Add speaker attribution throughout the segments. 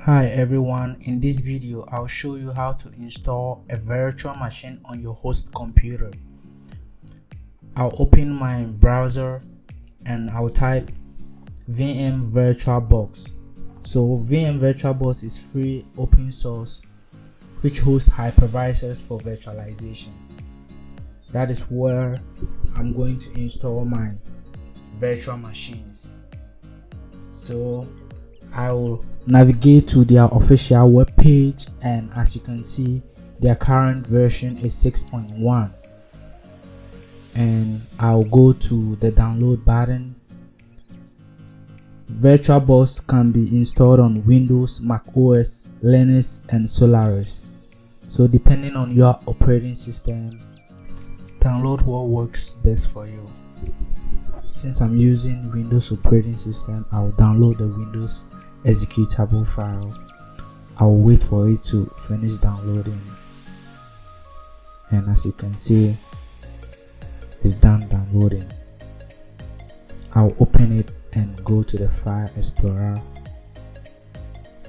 Speaker 1: Hi everyone, in this video I'll show you how to install a virtual machine on your host computer. I'll open my browser and I'll type VM VirtualBox. So VM VirtualBox is free open source which hosts hypervisors for virtualization. That is where I'm going to install my virtual machines. So I will navigate to their official web page, and as you can see their current version is 6.1, and I'll go to the download button. VirtualBox can be installed on Windows, Mac OS, Linux and Solaris. So depending on your operating system, download what works best for you. Since I'm using Windows operating system, I'll download the Windows executable file. I'll wait for it to finish downloading, and as you can see it's done downloading. I'll open it and go to the File Explorer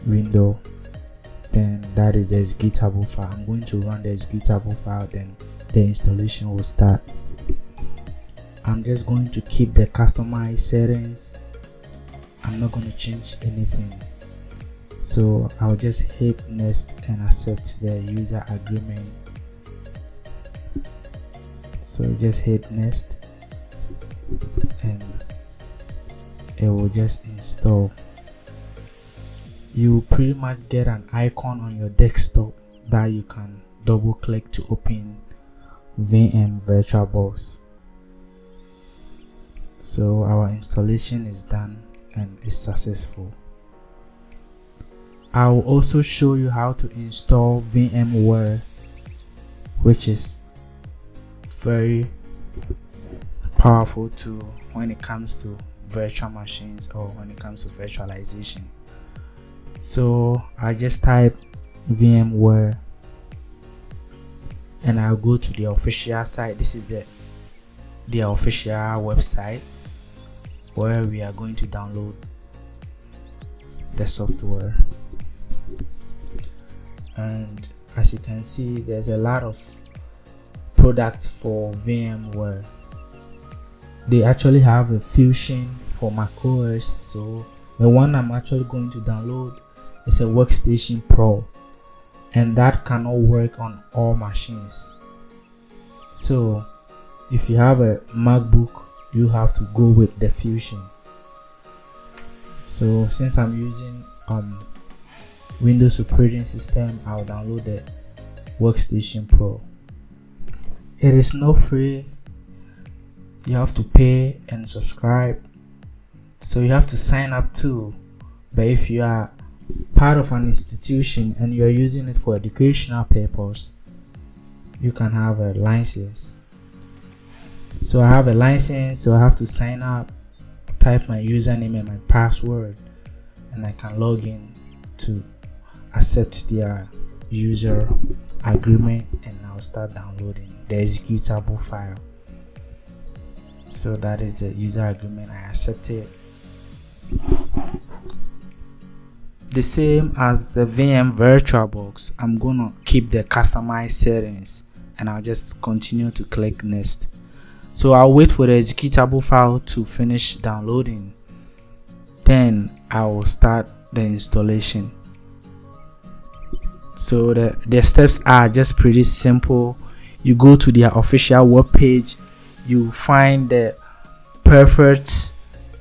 Speaker 1: window. Then that is the executable file. I'm going to run the executable file, then the installation will start. I'm just going to keep the customized settings. I'm not going to change anything. So I'll just hit next and accept the user agreement. So just hit next and it will just install. You pretty much get an icon on your desktop that you can double click to open VM VirtualBox. So our installation is done and is successful. I will also show you how to install VMware, which is very powerful tool when it comes to virtual machines or when it comes to virtualization. So I just type VMware and I'll go to the official site. This is the official website where we are going to download the software. And as you can see, there's a lot of products for VMware. They actually have a Fusion for Mac OS. So the one I'm actually going to download is a Workstation Pro, and that cannot work on all machines. So if you have a MacBook, you have to go with the Fusion. So since I'm using Windows operating system, I'll download the Workstation Pro. It is not free. You have to pay and subscribe, so you have to sign up too. But if you are part of an institution and you are using it for educational purpose, you can have a license. So I have a license, so I have to sign up, type my username and my password, and I can log in to accept their user agreement, and I'll start downloading the executable file. So that is the user agreement. I accept it. The same as the VM VirtualBox, I'm gonna keep the customized settings and I'll just continue to click next. So I'll wait for the executable file to finish downloading, then I will start the installation. So the steps are just pretty simple. You go to their official web page, you find the perfect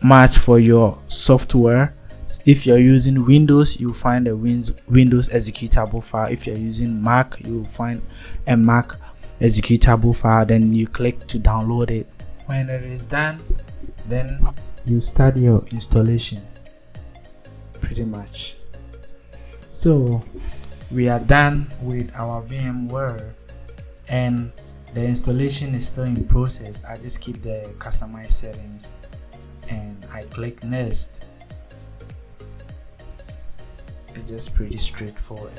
Speaker 1: match for your software. If you're using Windows, you find a Windows executable file. If you're using Mac, you find a Mac executable file. Then you click to download it. When it is done, then you start your installation. Pretty much. So we are done with our VMware, and the installation is still in process. I just keep the customized settings and I click next. It's just pretty straightforward.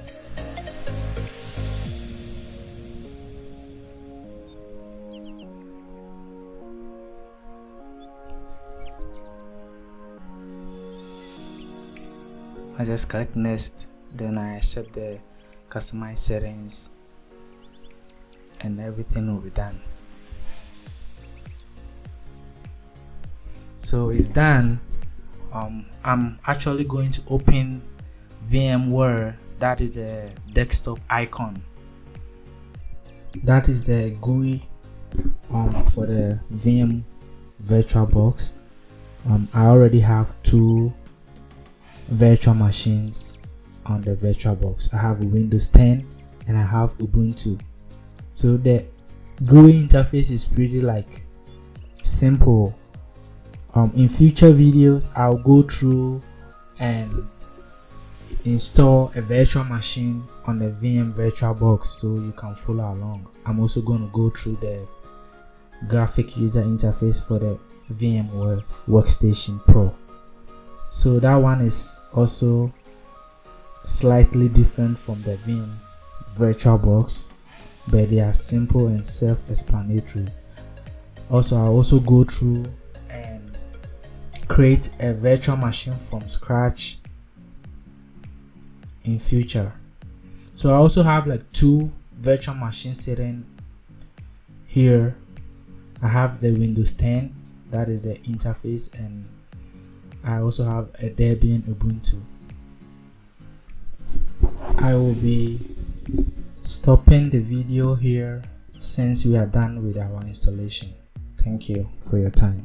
Speaker 1: I just click next, then I accept the customize settings, and everything will be done. So it's done. I'm actually going to open VMware. That is the desktop icon. That is the GUI for the VM VirtualBox. I already have 2 virtual machines on the VirtualBox. I have Windows 10 and I have Ubuntu. So the GUI interface is pretty simple. In future videos, I'll go through and install a virtual machine on the VM VirtualBox so you can follow along. I'm also going to go through the graphic user interface for the VMware Workstation Pro. So that one is also slightly different from the VM VirtualBox, but they are simple and self-explanatory. Also, I'll also go through and create a virtual machine from scratch in future. So I also have 2 virtual machines sitting here. I have the Windows 10, that is the interface, and I also have a Debian Ubuntu. I will be stopping the video here since we are done with our installation. Thank you for your time.